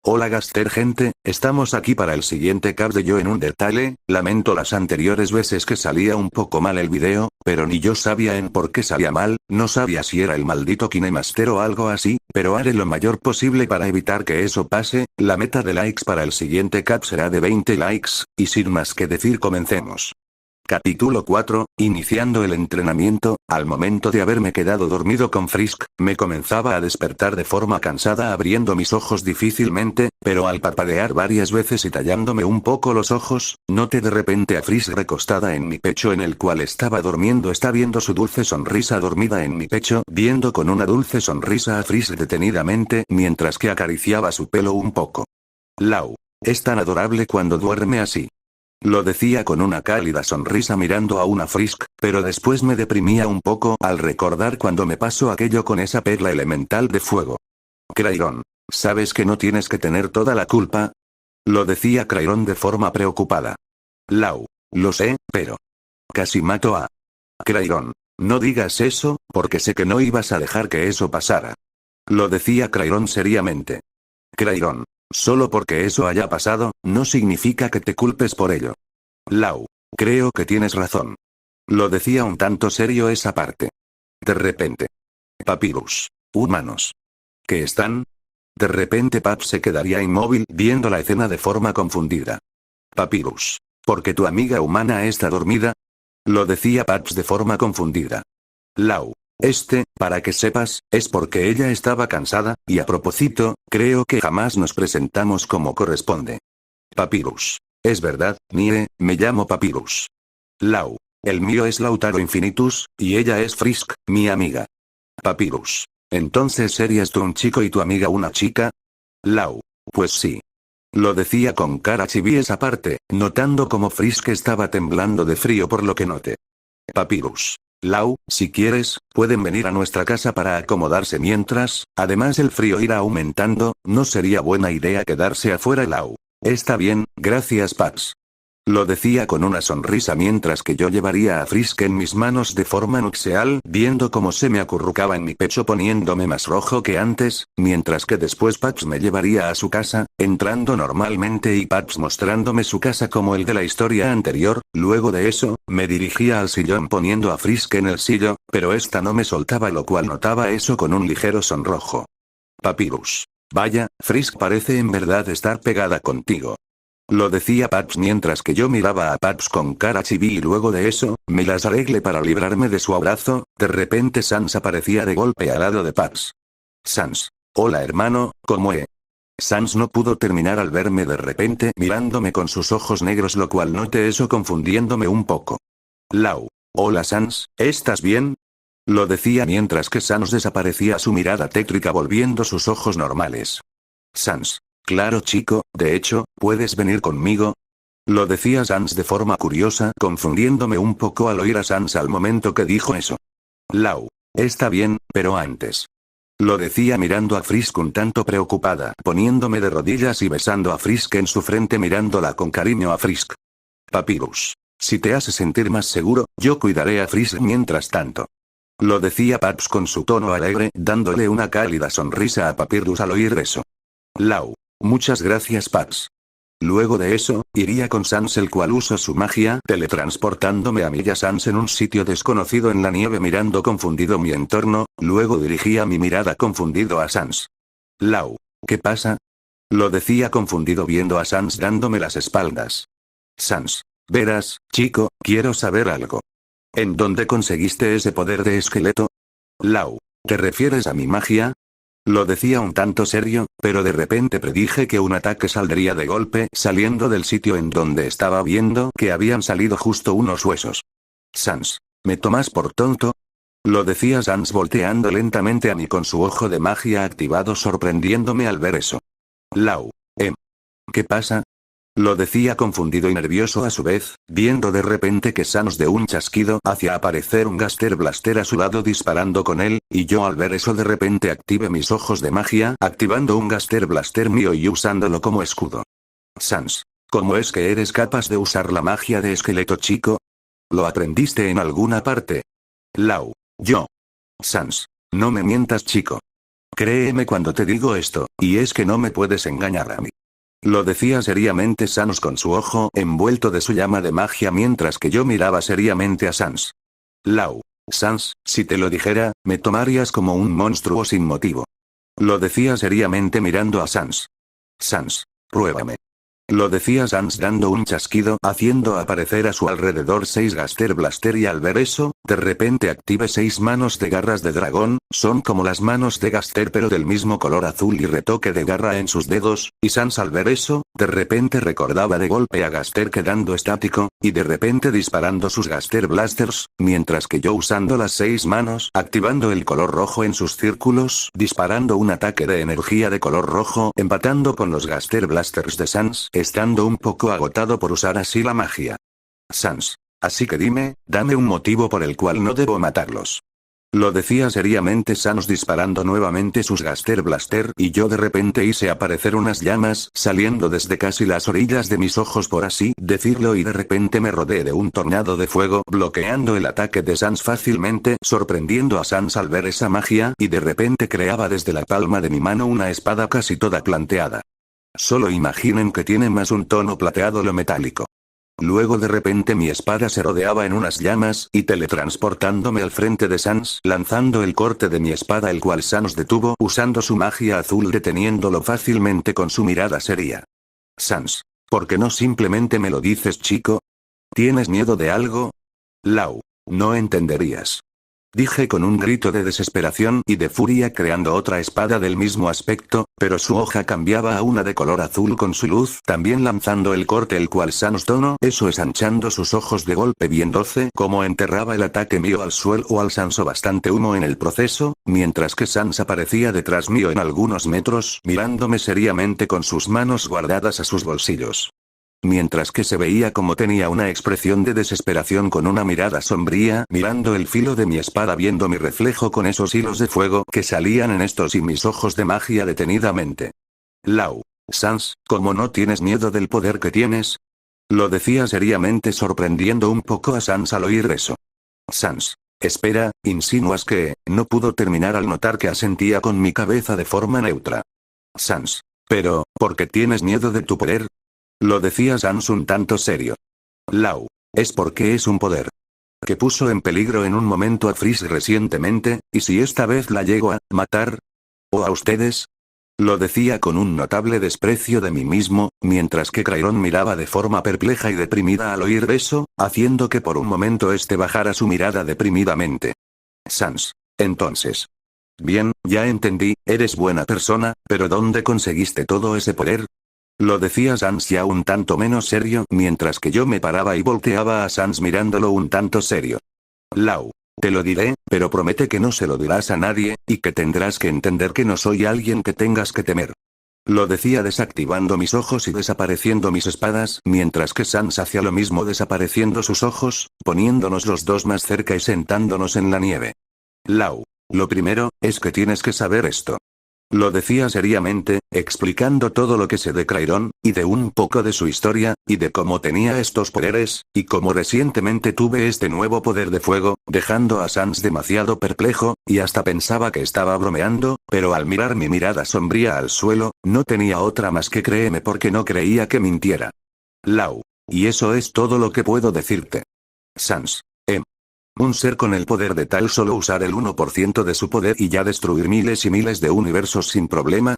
Hola Gaster gente, estamos aquí para el siguiente cap de Yo en Undertale. Lamento las anteriores veces que salía un poco mal el video, pero ni yo sabía en por qué salía mal, no sabía si era el maldito KineMaster o algo así, pero haré lo mayor posible para evitar que eso pase. La meta de likes para el siguiente cap será de 20 likes, y sin más que decir comencemos. Capítulo 4, iniciando el entrenamiento. Al momento de haberme quedado dormido con Frisk, me comenzaba a despertar de forma cansada abriendo mis ojos difícilmente, pero al parpadear varias veces y tallándome un poco los ojos, noté de repente a Frisk recostada en mi pecho en el cual estaba durmiendo. Está viendo su dulce sonrisa dormida en mi pecho, viendo con una dulce sonrisa a Frisk detenidamente mientras que acariciaba su pelo un poco. Lau. Es tan adorable cuando duerme así. Lo decía con una cálida sonrisa mirando a una Frisk, pero después me deprimía un poco al recordar cuando me pasó aquello con esa perla elemental de fuego. Crayron. ¿Sabes que no tienes que tener toda la culpa? Lo decía Crayron de forma preocupada. Lau. Lo sé, pero... Casi mato a... Crayron. No digas eso, porque sé que no ibas a dejar que eso pasara. Lo decía Crayron seriamente. Crayron. Solo porque eso haya pasado, no significa que te culpes por ello. Lau. Creo que tienes razón. Lo decía un tanto serio esa parte. De repente. Papyrus. Humanos. ¿Qué están? De repente Paps se quedaría inmóvil viendo la escena de forma confundida. Papyrus. ¿Porque tu amiga humana está dormida? Lo decía Paps de forma confundida. Lau. Para que sepas, es porque ella estaba cansada, y a propósito, creo que jamás nos presentamos como corresponde. Papyrus. Es verdad, Nie, me llamo Papyrus. Lau. El mío es Lautaro Infinitus, y ella es Frisk, mi amiga. Papyrus. Entonces ¿serías tú un chico y tu amiga una chica? Lau. Pues sí. Lo decía con cara chibi esa parte, notando como Frisk estaba temblando de frío por lo que noté. Papyrus. Lau, si quieres, pueden venir a nuestra casa para acomodarse mientras, además el frío irá aumentando, no sería buena idea quedarse afuera. Lau. Está bien, gracias Paps. Lo decía con una sonrisa mientras que yo llevaría a Frisk en mis manos de forma nupcial, viendo cómo se me acurrucaba en mi pecho poniéndome más rojo que antes, mientras que después Paps me llevaría a su casa, entrando normalmente y Paps mostrándome su casa como el de la historia anterior. Luego de eso, me dirigía al sillón poniendo a Frisk en el sillo, pero esta no me soltaba, lo cual notaba eso con un ligero sonrojo. Papyrus. Vaya, Frisk parece en verdad estar pegada contigo. Lo decía Paps mientras que yo miraba a Paps con cara chibi y luego de eso, me las arreglé para librarme de su abrazo. De repente Sans aparecía de golpe al lado de Paps. Sans. Hola hermano, ¿cómo es? Sans no pudo terminar al verme de repente mirándome con sus ojos negros, lo cual noté eso confundiéndome un poco. Lau. Hola Sans, ¿estás bien? Lo decía mientras que Sans desaparecía su mirada tétrica volviendo sus ojos normales. Sans. Claro chico, de hecho, ¿puedes venir conmigo? Lo decía Sans de forma curiosa, confundiéndome un poco al oír a Sans al momento que dijo eso. Lau. Está bien, pero antes. Lo decía mirando a Frisk un tanto preocupada, poniéndome de rodillas y besando a Frisk en su frente mirándola con cariño a Frisk. Papyrus. Si te hace sentir más seguro, yo cuidaré a Frisk mientras tanto. Lo decía Paps con su tono alegre, dándole una cálida sonrisa a Papyrus al oír eso. Lau. Muchas gracias Paps. Luego de eso, iría con Sans, el cual usó su magia, teletransportándome a mí y a Sans en un sitio desconocido en la nieve mirando confundido mi entorno, luego dirigía mi mirada confundido a Sans. Lau. ¿Qué pasa? Lo decía confundido viendo a Sans dándome las espaldas. Sans. Verás, chico, quiero saber algo. ¿En dónde conseguiste ese poder de esqueleto? Lau. ¿Te refieres a mi magia? Lo decía un tanto serio, pero de repente predije que un ataque saldría de golpe saliendo del sitio en donde estaba viendo que habían salido justo unos huesos. Sans. ¿Me tomas por tonto? Lo decía Sans volteando lentamente a mí con su ojo de magia activado sorprendiéndome al ver eso. Lau. ¿Qué pasa? Lo decía confundido y nervioso a su vez, viendo de repente que Sans de un chasquido hacía aparecer un Gaster Blaster a su lado disparando con él, y yo al ver eso de repente activé mis ojos de magia activando un Gaster Blaster mío y usándolo como escudo. Sans. ¿Cómo es que eres capaz de usar la magia de esqueleto chico? ¿Lo aprendiste en alguna parte? Lau. Yo. Sans. No me mientas chico. Créeme cuando te digo esto, y es que no me puedes engañar a mí. Lo decía seriamente Sans con su ojo envuelto de su llama de magia mientras que yo miraba seriamente a Sans. Lau. Sans, si te lo dijera, me tomarías como un monstruo sin motivo. Lo decía seriamente mirando a Sans. Sans. Pruébame. Lo decía Sans dando un chasquido haciendo aparecer a su alrededor 6 Gaster Blaster y al ver eso, de repente active 6 manos de garras de dragón, son como las manos de Gaster pero del mismo color azul y retoque de garra en sus dedos, y Sans al ver eso, de repente recordaba de golpe a Gaster quedando estático, y de repente disparando sus Gaster Blasters, mientras que yo usando las 6 manos, activando el color rojo en sus círculos, disparando un ataque de energía de color rojo, empatando con los Gaster Blasters de Sans, estando un poco agotado por usar así la magia. Sans. Así que dame un motivo por el cual no debo matarlos. Lo decía seriamente Sans disparando nuevamente sus Gaster Blaster y yo de repente hice aparecer unas llamas saliendo desde casi las orillas de mis ojos por así decirlo y de repente me rodeé de un tornado de fuego bloqueando el ataque de Sans fácilmente sorprendiendo a Sans al ver esa magia y de repente creaba desde la palma de mi mano una espada casi toda planteada. Solo imaginen que tiene más un tono plateado lo metálico. Luego de repente mi espada se rodeaba en unas llamas y teletransportándome al frente de Sans lanzando el corte de mi espada el cual Sans detuvo usando su magia azul deteniéndolo fácilmente con su mirada seria. Sans. ¿Por qué no simplemente me lo dices chico? ¿Tienes miedo de algo? Lau. No entenderías. Dije con un grito de desesperación y de furia creando otra espada del mismo aspecto, pero su hoja cambiaba a una de color azul con su luz también lanzando el corte el cual Sans tonó eso ensanchando sus ojos de golpe viéndose como enterraba el ataque mío al suelo o alcanzó bastante humo en el proceso, mientras que Sans aparecía detrás mío en algunos metros mirándome seriamente con sus manos guardadas a sus bolsillos. Mientras que se veía como tenía una expresión de desesperación con una mirada sombría mirando el filo de mi espada viendo mi reflejo con esos hilos de fuego que salían en estos y mis ojos de magia detenidamente. Lau. Sans, ¿cómo no tienes miedo del poder que tienes? Lo decía seriamente sorprendiendo un poco a Sans al oír eso. Sans. Espera, insinúas que, no pudo terminar al notar que asentía con mi cabeza de forma neutra. Sans. Pero, ¿por qué tienes miedo de tu poder? Lo decía Sans un tanto serio. Lau. Es porque es un poder. Que puso en peligro en un momento a Freeze recientemente, y si esta vez la llego a matar. ¿O a ustedes? Lo decía con un notable desprecio de mí mismo, mientras que Crayron miraba de forma perpleja y deprimida al oír eso, haciendo que por un momento este bajara su mirada deprimidamente. Sans. Entonces. Bien, ya entendí, eres buena persona, pero ¿dónde conseguiste todo ese poder? Lo decía Sans ya un tanto menos serio mientras que yo me paraba y volteaba a Sans mirándolo un tanto serio. Lau. Te lo diré, pero promete que no se lo dirás a nadie, y que tendrás que entender que no soy alguien que tengas que temer. Lo decía desactivando mis ojos y desapareciendo mis espadas mientras que Sans hacía lo mismo desapareciendo sus ojos, poniéndonos los dos más cerca y sentándonos en la nieve. Lau. Lo primero, es que tienes que saber esto. Lo decía seriamente, explicando todo lo que sé de Crayron, y de un poco de su historia, y de cómo tenía estos poderes, y cómo recientemente tuve este nuevo poder de fuego, dejando a Sans demasiado perplejo, y hasta pensaba que estaba bromeando, pero al mirar mi mirada sombría al suelo, no tenía otra más que créeme porque no creía que mintiera. Lau. Y eso es todo lo que puedo decirte. Sans. Un ser con el poder de tal solo usar el 1% de su poder y ya destruir miles y miles de universos sin problema.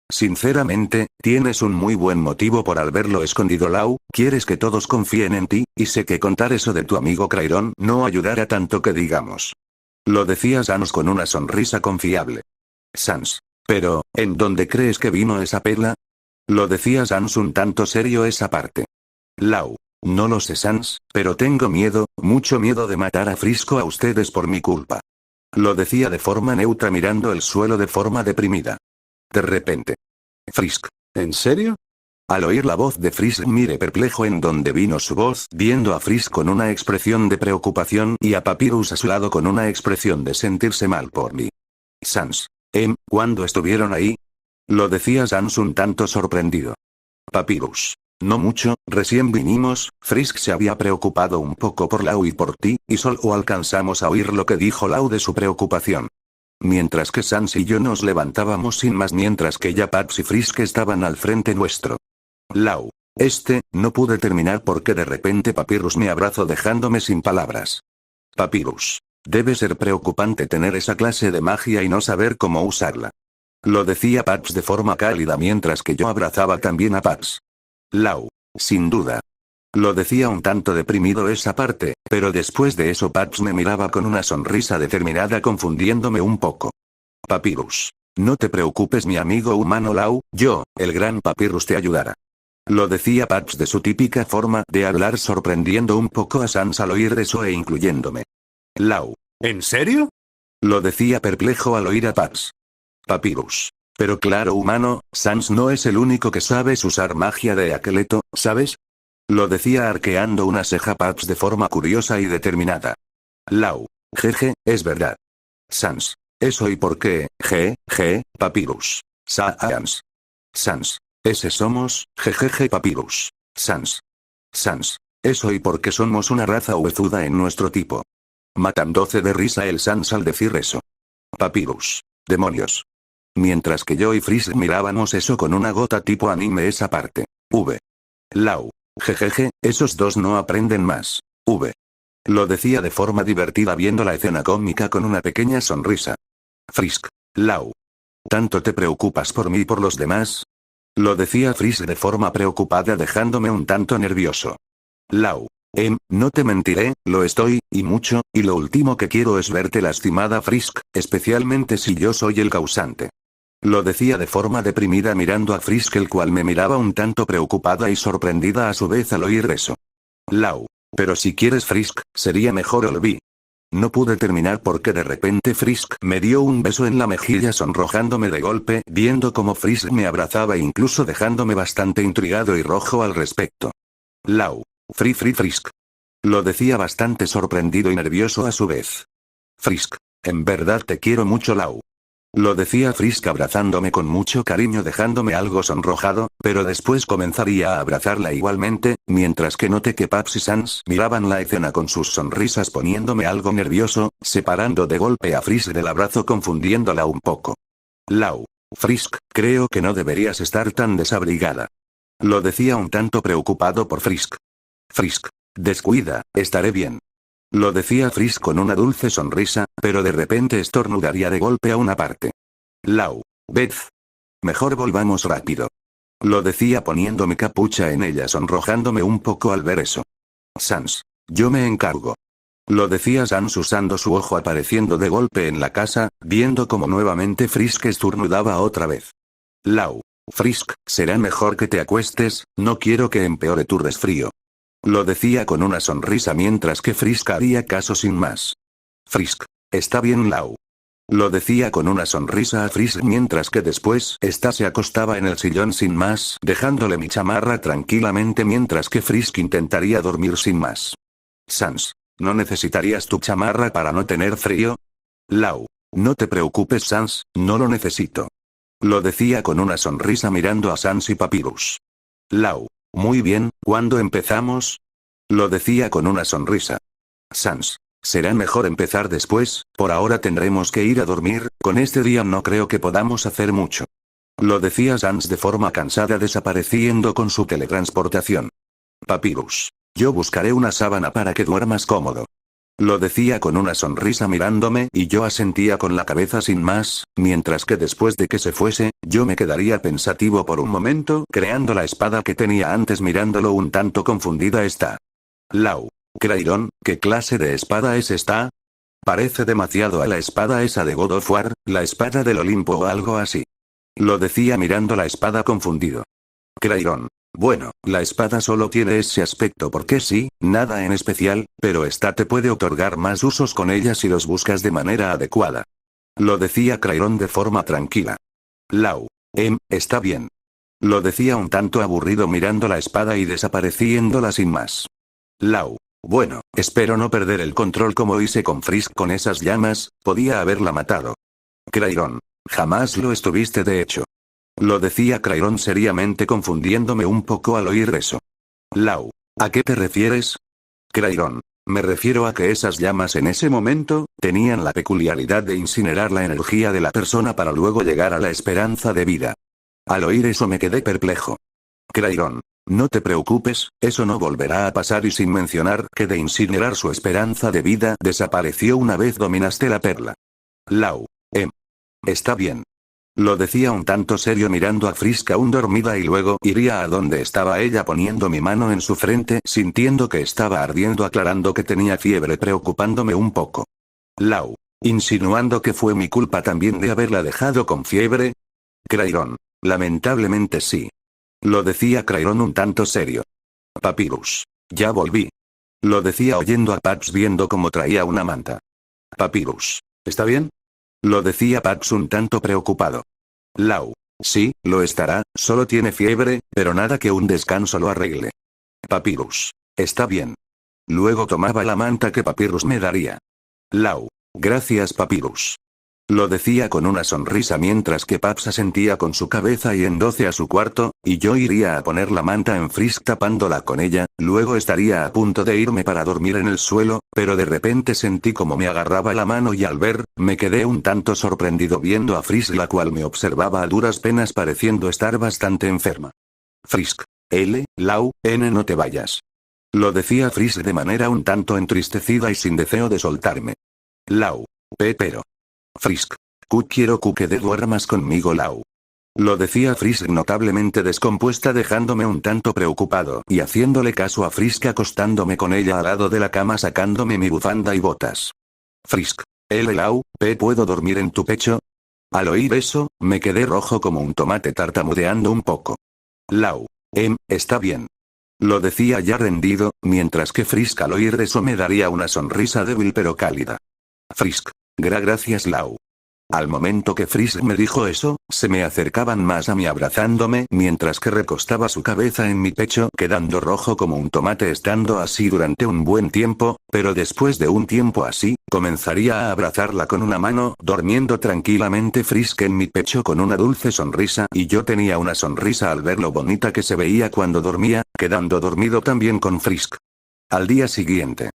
Sinceramente, tienes un muy buen motivo por haberlo escondido Lau, quieres que todos confíen en ti, y sé que contar eso de tu amigo Crayron no ayudará tanto que digamos. Lo decía Sans con una sonrisa confiable. Sans. Pero, ¿en dónde crees que vino esa pela? Lo decía Sans un tanto serio esa parte. Lau. No lo sé Sans, pero tengo miedo, mucho miedo de matar a Frisco a ustedes por mi culpa. Lo decía de forma neutra mirando el suelo de forma deprimida. De repente. Frisk. ¿En serio? Al oír la voz de Frisk miré perplejo en donde vino su voz, viendo a Frisk con una expresión de preocupación y a Papyrus a su lado con una expresión de sentirse mal por mí. Sans. ¿Cuándo estuvieron ahí? Lo decía Sans un tanto sorprendido. Papyrus. No mucho, recién vinimos, Frisk se había preocupado un poco por Lau y por ti, y solo alcanzamos a oír lo que dijo Lau de su preocupación. mientras que Sans y yo nos levantábamos sin más mientras que ya Paps y Frisk estaban al frente nuestro. Lau. No pude terminar porque de repente Papyrus me abrazó dejándome sin palabras. Papyrus. Debe ser preocupante tener esa clase de magia y no saber cómo usarla. Lo decía Paps de forma cálida mientras que yo abrazaba también a Paps. Lau. Sin duda. Lo decía un tanto deprimido esa parte, pero después de eso Paps me miraba con una sonrisa determinada confundiéndome un poco. Papyrus. No te preocupes mi amigo humano Lau, yo, el gran Papyrus te ayudará. Lo decía Paps de su típica forma de hablar sorprendiendo un poco a Sans al oír eso e incluyéndome. Lau. ¿En serio? Lo decía perplejo al oír a Paps. Papyrus. Pero claro humano, Sans no es el único que sabes usar magia de aqueleto, ¿sabes? Lo decía arqueando una ceja Paps de forma curiosa y determinada. Lau. Jeje, es verdad. Sans. Eso y por qué, Papyrus. Sans. Sans. Ese somos, jejeje Papyrus. Sans. Sans. Eso y porque somos una raza huezuda en nuestro tipo. Matándose de risa el Sans al decir eso. Papyrus. Demonios. Mientras que yo y Frisk mirábamos eso con una gota tipo anime esa parte. Lau. Jejeje, esos dos no aprenden más. Lo decía de forma divertida viendo la escena cómica con una pequeña sonrisa. Frisk. Lau. ¿Tanto te preocupas por mí y por los demás? Lo decía Frisk de forma preocupada dejándome un tanto nervioso. Lau. No te mentiré, lo estoy, y mucho, y lo último que quiero es verte lastimada Frisk, especialmente si yo soy el causante. Lo decía de forma deprimida mirando a Frisk el cual me miraba un tanto preocupada y sorprendida a su vez al oír eso. Lau. Pero si quieres Frisk, sería mejor olví. No pude terminar porque de repente Frisk me dio un beso en la mejilla sonrojándome de golpe, viendo como Frisk me abrazaba incluso dejándome bastante intrigado y rojo al respecto. Lau. Frisk. Lo decía bastante sorprendido y nervioso a su vez. Frisk. En verdad te quiero mucho Lau. Lo decía Frisk abrazándome con mucho cariño dejándome algo sonrojado, pero después comenzaría a abrazarla igualmente, mientras que noté que Paps y Sans miraban la escena con sus sonrisas poniéndome algo nervioso, separando de golpe a Frisk del abrazo confundiéndola un poco. Lau. Frisk, creo que no deberías estar tan desabrigada. Lo decía un tanto preocupado por Frisk. Frisk. Descuida, estaré bien. Lo decía Frisk con una dulce sonrisa, pero de repente estornudaría de golpe a una parte. Lau. Beth. Mejor volvamos rápido. Lo decía poniendo mi capucha en ella sonrojándome un poco al ver eso. Sans. Yo me encargo. Lo decía Sans usando su ojo apareciendo de golpe en la casa, viendo como nuevamente Frisk estornudaba otra vez. Lau. Frisk, será mejor que te acuestes, no quiero que empeore tu resfrío. Lo decía con una sonrisa mientras que Frisk haría caso sin más. Frisk. Está bien Lau. Lo decía con una sonrisa a Frisk mientras que después ésta se acostaba en el sillón sin más, dejándole mi chamarra tranquilamente mientras que Frisk intentaría dormir sin más. Sans. ¿No necesitarías tu chamarra para no tener frío? Lau. No te preocupes Sans, no lo necesito. Lo decía con una sonrisa mirando a Sans y Papyrus. Lau. Muy bien, ¿cuándo empezamos? Lo decía con una sonrisa. Sans. Será mejor empezar después, por ahora tendremos que ir a dormir, con este día no creo que podamos hacer mucho. Lo decía Sans de forma cansada desapareciendo con su teletransportación. Papyrus. Yo buscaré una sábana para que duermas cómodo. Lo decía con una sonrisa mirándome y yo asentía con la cabeza sin más, mientras que después de que se fuese, yo me quedaría pensativo por un momento creando la espada que tenía antes mirándolo un tanto confundida está. Lau. Crayron, ¿qué clase de espada es esta? Parece demasiado a la espada esa de God of War, la espada del Olimpo o algo así. Lo decía mirando la espada confundido. Crayron. Bueno, la espada solo tiene ese aspecto porque sí, nada en especial, pero esta te puede otorgar más usos con ella si los buscas de manera adecuada. Lo decía Crayron de forma tranquila. Lau. Está bien. Lo decía un tanto aburrido mirando la espada y desapareciéndola sin más. Lau. Bueno, espero no perder el control como hice con Frisk con esas llamas, podía haberla matado. Crayron. Jamás lo estuviste de hecho. Lo decía Crayron seriamente confundiéndome un poco al oír eso. Lau. ¿A qué te refieres? Crayron. Me refiero a que esas llamas en ese momento, tenían la peculiaridad de incinerar la energía de la persona para luego llegar a la esperanza de vida. Al oír eso me quedé perplejo. Crayron. No te preocupes, eso no volverá a pasar y sin mencionar que de incinerar su esperanza de vida desapareció una vez dominaste la perla. Lau. Está bien. Lo decía un tanto serio mirando a Frisk aún dormida y luego iría a donde estaba ella poniendo mi mano en su frente sintiendo que estaba ardiendo aclarando que tenía fiebre preocupándome un poco. Lau. Insinuando que fue mi culpa también de haberla dejado con fiebre. Crayron. Lamentablemente sí. Lo decía Crayron un tanto serio. Papyrus. Ya volví. Lo decía oyendo a Pax viendo cómo traía una manta. Papyrus. ¿Está bien? Lo decía Pax un tanto preocupado. Lau. Sí, lo estará, solo tiene fiebre, pero nada que un descanso lo arregle. Papyrus. Está bien. Luego tomaba la manta que Papyrus me daría. Lau. Gracias Papyrus. Lo decía con una sonrisa mientras que Paps asentía con su cabeza yéndose a su cuarto, y yo iría a poner la manta en Frisk tapándola con ella, luego estaría a punto de irme para dormir en el suelo, pero de repente sentí como me agarraba la mano y al ver, me quedé un tanto sorprendido viendo a Frisk la cual me observaba a duras penas pareciendo estar bastante enferma. Frisk. Lau, no te vayas. Lo decía Frisk de manera un tanto entristecida y sin deseo de soltarme. Lau. Pero. Frisk. Quiero que duermas conmigo Lau. Lo decía Frisk notablemente descompuesta dejándome un tanto preocupado y haciéndole caso a Frisk acostándome con ella al lado de la cama sacándome mi bufanda y botas. Frisk. Lau, ¿puedo dormir en tu pecho? Al oír eso, me quedé rojo como un tomate tartamudeando un poco. Lau. Está bien. Lo decía ya rendido, mientras que Frisk al oír eso me daría una sonrisa débil pero cálida. Frisk. Gracias Lau. Al momento que Frisk me dijo eso, se me acercaban más a mí abrazándome mientras que recostaba su cabeza en mi pecho quedando rojo como un tomate estando así durante un buen tiempo, pero después de un tiempo así, comenzaría a abrazarla con una mano, durmiendo tranquilamente Frisk en mi pecho con una dulce sonrisa y yo tenía una sonrisa al ver lo bonita que se veía cuando dormía, quedando dormido también con Frisk. Al día siguiente.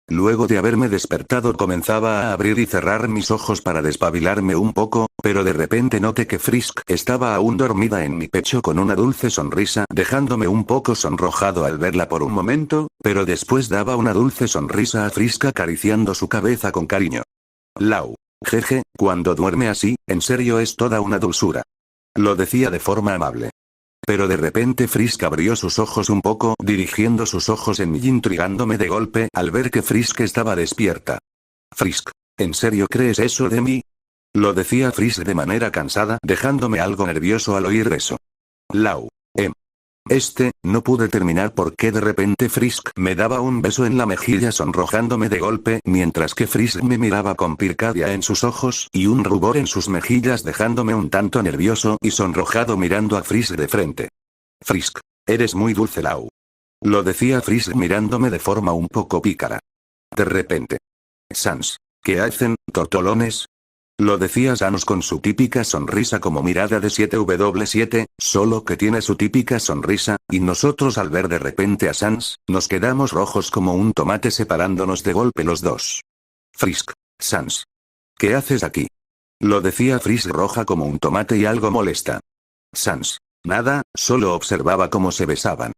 Luego de haberme despertado comenzaba a abrir y cerrar mis ojos para despabilarme un poco, pero de repente noté que Frisk estaba aún dormida en mi pecho con una dulce sonrisa dejándome un poco sonrojado al verla por un momento, pero después daba una dulce sonrisa a Frisk acariciando su cabeza con cariño. Lau. Jeje, cuando duerme así, en serio es toda una dulzura. Lo decía de forma amable. Pero de repente Frisk abrió sus ojos un poco, dirigiendo sus ojos en mí intrigándome de golpe al ver que Frisk estaba despierta. Frisk. ¿En serio crees eso de mí? Lo decía Frisk de manera cansada, dejándome algo nervioso al oír eso. Lau. No pude terminar porque de repente Frisk me daba un beso en la mejilla sonrojándome de golpe mientras que Frisk me miraba con pircadia en sus ojos y un rubor en sus mejillas dejándome un tanto nervioso y sonrojado mirando a Frisk de frente. Frisk. Eres muy dulce Lau. Lo decía Frisk mirándome de forma un poco pícara. De repente. Sans. ¿Qué hacen, tortolones? Lo decía Sans con su típica sonrisa como mirada de 7W7, solo que tiene su típica sonrisa, y nosotros al ver de repente a Sans, nos quedamos rojos como un tomate separándonos de golpe los dos. Frisk. Sans. ¿Qué haces aquí? Lo decía Frisk roja como un tomate y algo molesta. Sans. Nada, solo observaba cómo se besaban.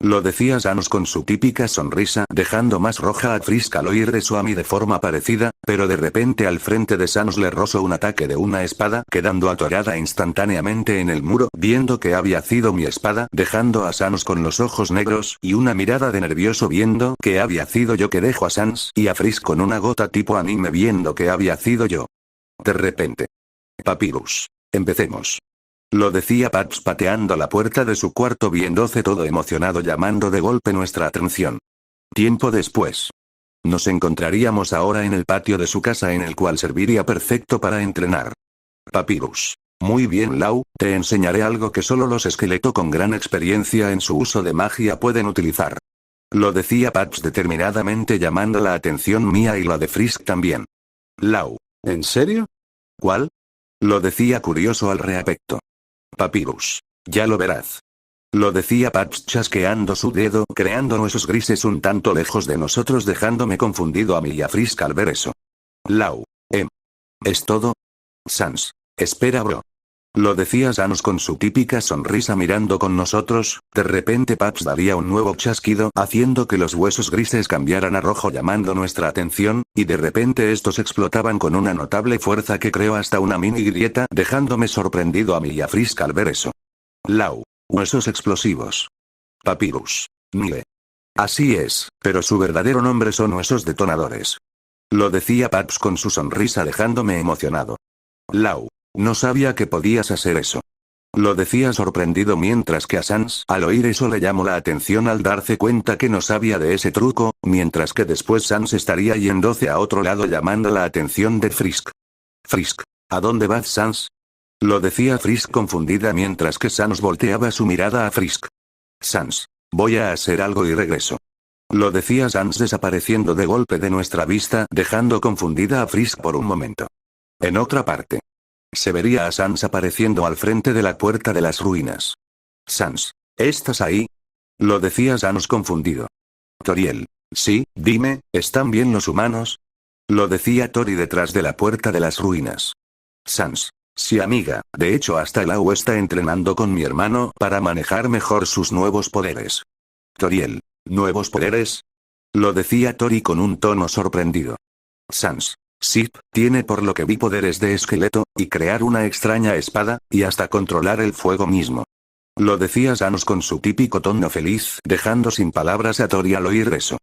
Lo decía Sans con su típica sonrisa dejando más roja a Frisk al oír eso a mí de forma parecida, pero de repente al frente de Sans le rozó un ataque de una espada quedando atorada instantáneamente en el muro viendo que había sido mi espada dejando a Sans con los ojos negros y una mirada de nervioso viendo que había sido yo que dejo a Sans y a Frisk con una gota tipo anime viendo que había sido yo. De repente. Papyrus. Empecemos. Lo decía Pax pateando la puerta de su cuarto viéndose todo emocionado llamando de golpe nuestra atención. Tiempo después. Nos encontraríamos ahora en el patio de su casa en el cual serviría perfecto para entrenar. Papyrus. Muy bien Lau, te enseñaré algo que solo los esqueletos con gran experiencia en su uso de magia pueden utilizar. Lo decía Pax determinadamente llamando la atención mía y la de Frisk también. Lau. ¿En serio? ¿Cuál? Lo decía curioso al respecto. Papyrus. Ya lo verás. Lo decía Paps chasqueando su dedo, creando huesos grises un tanto lejos de nosotros, dejándome confundido a mí y a Frisk al ver eso. Lau. ¿Es todo? Sans. Espera, bro. Lo decía Sans con su típica sonrisa mirando con nosotros. De repente Paps daría un nuevo chasquido, haciendo que los huesos grises cambiaran a rojo, llamando nuestra atención, y de repente estos explotaban con una notable fuerza que creó hasta una mini grieta, dejándome sorprendido a mí y a Frisk al ver eso. Lau. Huesos explosivos. Papyrus. Mire. Así es, pero su verdadero nombre son huesos detonadores. Lo decía Paps con su sonrisa, dejándome emocionado. Lau. No sabía que podías hacer eso. Lo decía sorprendido, mientras que a Sans al oír eso le llamó la atención al darse cuenta que no sabía de ese truco, mientras que después Sans estaría yéndose a otro lado llamando la atención de Frisk. Frisk. ¿A dónde vas, Sans? Lo decía Frisk confundida mientras que Sans volteaba su mirada a Frisk. Sans. Voy a hacer algo y regreso. Lo decía Sans desapareciendo de golpe de nuestra vista, dejando confundida a Frisk por un momento. En otra parte. Se vería a Sans apareciendo al frente de la puerta de las ruinas. Sans. ¿Estás ahí? Lo decía Sans confundido. Toriel. Sí, dime, ¿están bien los humanos? Lo decía Tori detrás de la puerta de las ruinas. Sans. Sí, amiga, de hecho hasta Lau está entrenando con mi hermano para manejar mejor sus nuevos poderes. Toriel. ¿Nuevos poderes? Lo decía Tori con un tono sorprendido. Sans. Sí, tiene por lo que vi poderes de esqueleto, y crear una extraña espada, y hasta controlar el fuego mismo. Lo decía Sans con su típico tono feliz, dejando sin palabras a Tori al oír eso.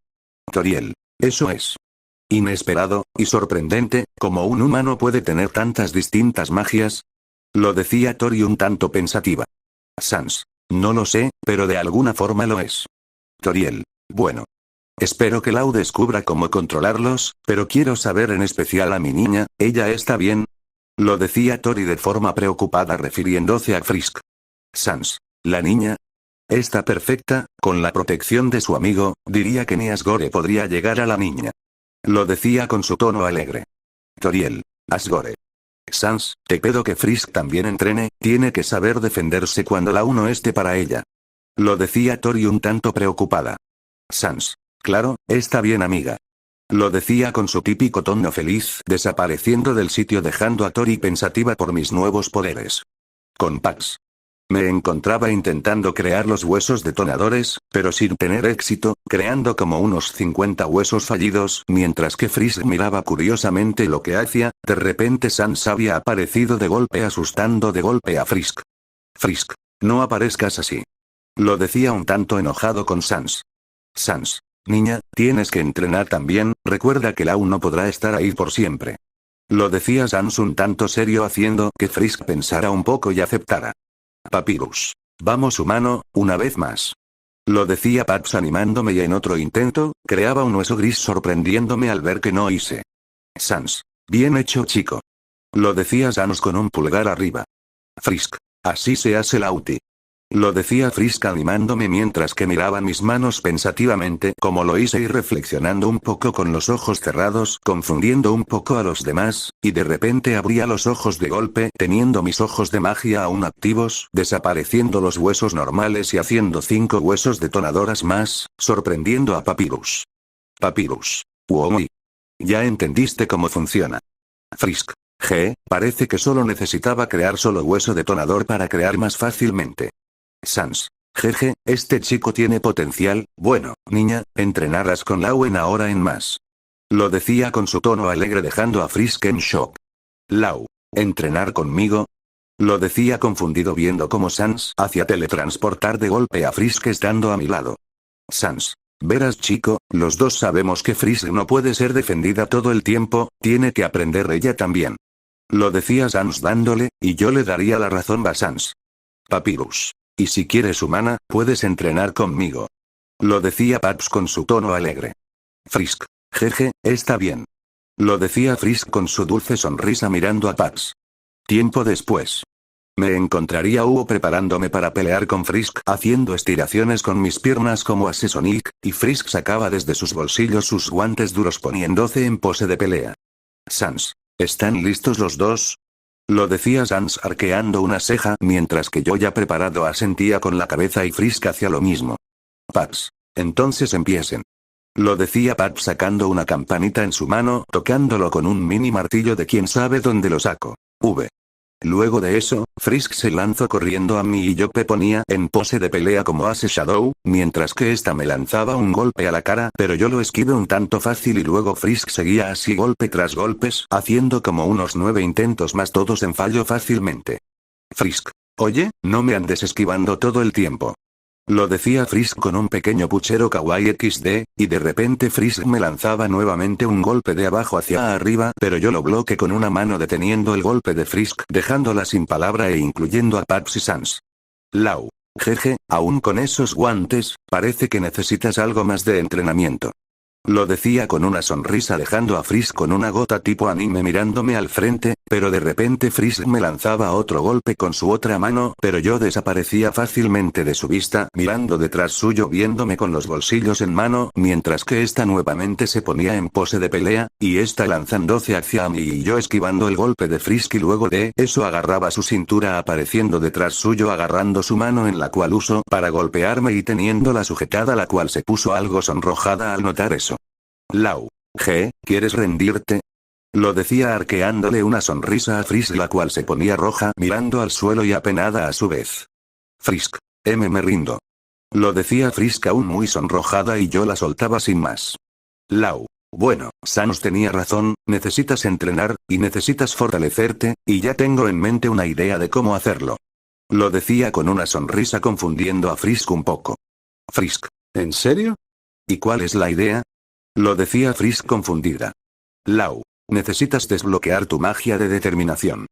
Toriel. Eso es inesperado, y sorprendente, ¿cómo un humano puede tener tantas distintas magias? Lo decía Tori un tanto pensativa. Sans. No lo sé, pero de alguna forma lo es. Toriel. Bueno. Espero que Lau descubra cómo controlarlos, pero quiero saber en especial a mi niña, ¿ella está bien? Lo decía Tori de forma preocupada refiriéndose a Frisk. Sans. ¿La niña? Está perfecta, con la protección de su amigo, diría que ni Asgore podría llegar a la niña. Lo decía con su tono alegre. Toriel. Asgore. Sans, te pido que Frisk también entrene, tiene que saber defenderse cuando Lau no esté para ella. Lo decía Tori un tanto preocupada. Sans. Claro, está bien, amiga. Lo decía con su típico tono feliz, desapareciendo del sitio dejando a Tori pensativa por mis nuevos poderes. Con Pax. Me encontraba intentando crear los huesos detonadores, pero sin tener éxito, creando como unos 50 huesos fallidos, mientras que Frisk miraba curiosamente lo que hacía. De repente Sans había aparecido de golpe, asustando de golpe a Frisk. Frisk. No aparezcas así. Lo decía un tanto enojado con Sans. Sans. Niña, tienes que entrenar también, recuerda que Lau no podrá estar ahí por siempre. Lo decía Sans un tanto serio, haciendo que Frisk pensara un poco y aceptara. Papyrus. Vamos, humano, una vez más. Lo decía Paps animándome, y en otro intento, creaba un hueso gris sorprendiéndome al ver que no hice. Sans. Bien hecho, chico. Lo decía Sans con un pulgar arriba. Frisk. Así se hace Lauti. Lo decía Frisk animándome mientras que miraba mis manos pensativamente, como lo hice, y reflexionando un poco con los ojos cerrados, confundiendo un poco a los demás, y de repente abría los ojos de golpe, teniendo mis ojos de magia aún activos, desapareciendo los huesos normales y haciendo 5 huesos detonadoras más, sorprendiendo a Papyrus. Papyrus. Wow. Ya entendiste cómo funciona. Frisk. Parece que solo necesitaba crear solo hueso detonador para crear más fácilmente. Sans. Jeje, este chico tiene potencial. Bueno, niña, entrenarás con Lau en ahora en más. Lo decía con su tono alegre, dejando a Frisk en shock. Lau. ¿Entrenar conmigo? Lo decía confundido viendo cómo Sans hacía teletransportar de golpe a Frisk estando a mi lado. Sans. Verás, chico, los dos sabemos que Frisk no puede ser defendida todo el tiempo, tiene que aprender ella también. Lo decía Sans dándole, y yo le daría la razón a Sans. Papyrus. Y si quieres, humana, puedes entrenar conmigo. Lo decía Paps con su tono alegre. Frisk. Jeje, está bien. Lo decía Frisk con su dulce sonrisa mirando a Paps. Tiempo después. Me encontraría preparándome para pelear con Frisk, haciendo estiraciones con mis piernas como hace Sonic, y Frisk sacaba desde sus bolsillos sus guantes duros poniéndose en pose de pelea. Sans. ¿Están listos los dos? Lo decía Sans arqueando una ceja mientras que yo ya preparado asentía con la cabeza y Frisk hacía lo mismo. Paps. Entonces empiecen. Lo decía Pat sacando una campanita en su mano, tocándolo con un mini martillo de quién sabe dónde lo saco. Luego de eso, Frisk se lanzó corriendo a mí y yo me ponía en pose de pelea como hace Shadow, mientras que esta me lanzaba un golpe a la cara, pero yo lo esquivé un tanto fácil y luego Frisk seguía así golpe tras golpes, haciendo como unos 9 intentos más todos en fallo fácilmente. Frisk. Oye, no me andes esquivando todo el tiempo. Lo decía Frisk con un pequeño puchero kawaii XD, y de repente Frisk me lanzaba nuevamente un golpe de abajo hacia arriba, pero yo lo bloqueé con una mano deteniendo el golpe de Frisk, dejándola sin palabra e incluyendo a Paps y Sans. Lau. Jeje, aún con esos guantes, parece que necesitas algo más de entrenamiento. Lo decía con una sonrisa dejando a Frisk con una gota tipo anime mirándome al frente, pero de repente Frisk me lanzaba otro golpe con su otra mano, pero yo desaparecía fácilmente de su vista, mirando detrás suyo viéndome con los bolsillos en mano, mientras que esta nuevamente se ponía en pose de pelea, y esta lanzándose hacia mí y yo esquivando el golpe de Frisk y luego de eso agarraba su cintura apareciendo detrás suyo agarrando su mano en la cual usó para golpearme y teniéndola sujetada la cual se puso algo sonrojada al notar eso. Lau. ¿Quieres rendirte? Lo decía arqueándole una sonrisa a Frisk la cual se ponía roja mirando al suelo y apenada a su vez. Frisk. Me rindo. Lo decía Frisk aún muy sonrojada y yo la soltaba sin más. Lau. Bueno, Sans tenía razón, necesitas entrenar, y necesitas fortalecerte, y ya tengo en mente una idea de cómo hacerlo. Lo decía con una sonrisa confundiendo a Frisk un poco. Frisk. ¿En serio? ¿Y cuál es la idea? Lo decía Frisk confundida. Lau. Necesitas desbloquear tu magia de determinación.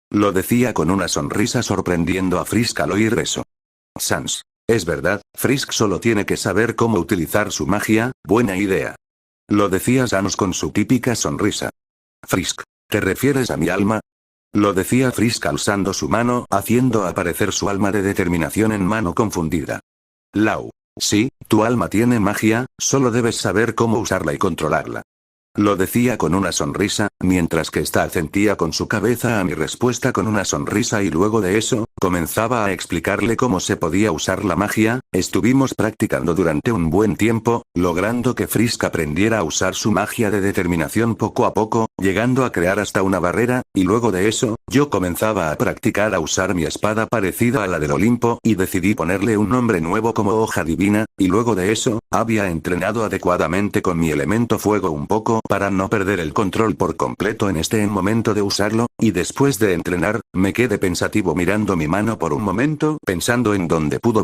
Lo decía con una sonrisa sorprendiendo a Frisk al oír eso. Sans. Es verdad, Frisk solo tiene que saber cómo utilizar su magia, buena idea. Lo decía Sans con su típica sonrisa. Frisk. ¿Te refieres a mi alma? Lo decía Frisk alzando su mano, haciendo aparecer su alma de determinación en mano confundida. Lau. Sí, tu alma tiene magia, solo debes saber cómo usarla y controlarla. Lo decía con una sonrisa, mientras que esta asentía con su cabeza a mi respuesta con una sonrisa y luego de eso, comenzaba a explicarle cómo se podía usar la magia. Estuvimos practicando durante un buen tiempo, logrando que Frisk aprendiera a usar su magia de determinación poco a poco, llegando a crear hasta una barrera, y luego de eso, yo comenzaba a practicar a usar mi espada parecida a la del Olimpo y decidí ponerle un nombre nuevo como hoja divina, y luego de eso, había entrenado adecuadamente con mi elemento fuego un poco para no perder el control por completo en este momento de usarlo, y después de entrenar, me quedé pensativo mirando mi mano por un momento pensando en dónde pudo